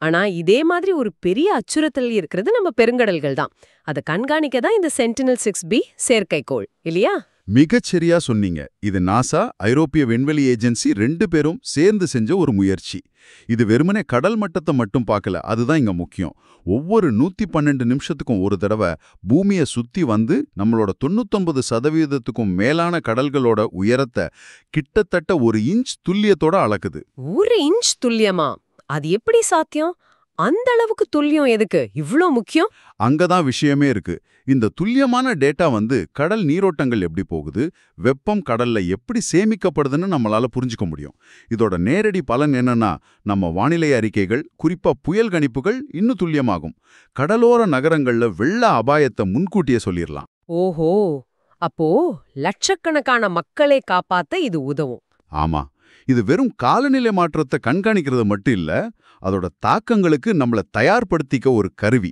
ஆனா இதே மாதிரி ஒரு பெரிய அச்சுறுத்தல் இருக்கிறது நம்ம பெருங்கடல்கள் தான். அதை கண்காணிக்க தான் இந்த சென்டினல்-6B செயற்கைக்கோள் இல்லையா? மிகச்சரியா சொன்னீங்க. இது நாசா, ஐரோப்பிய விண்வெளி ஏஜென்சி 2 பேரும் சேர்ந்து செஞ்ச ஒரு முயற்சி. இது வெறுமனே கடல் மட்டத்தை மட்டும் பார்க்கல, அதுதான் இங்க முக்கியம். ஒவ்வொரு 112 நிமிஷத்துக்கும் ஒரு தடவை பூமியை சுத்தி வந்து நம்மளோட 99% மேலான கடல்களோட உயரத்தை கிட்டத்தட்ட 1 இன்ச் துல்லியத்தோட அளக்குது. 1 இன்ச் துல்லியமா? அது எப்படி சாத்தியம்? அந்த அளவுக்கு துல்லியம் எதுக்கு இவ்ளோ முக்கியம்? அங்கதான் விஷயமே இருக்கு. இந்த துல்லியமான டேட்டா வந்து கடல் நீரோட்டங்கள் எப்படி போகுது, வெப்பம் கடல்ல எப்படி சேமிக்கப்படுதுன்னு நம்மளால புரிஞ்சுக்க முடியும். இதோட நேரடி பலன் என்னன்னா, நம்ம வானிலை அறிக்கைகள், குறிப்பா புயல் கணிப்புகள் இன்னும் துல்லியமாகும். கடலோர நகரங்கள்ல வெள்ள அபாயத்தை முன்கூட்டியே சொல்லிரலாம். ஓஹோ, அப்போ லட்சக்கணக்கான மக்களை காப்பாத்த இது உதவும். ஆமா, இது வெறும் காலநிலை மாற்றத்தை கண்காணிக்கிறது மட்டும் இல்ல, அதோட தாக்கங்களுக்கு நம்மள தயார்படுத்திக்க ஒரு கருவி.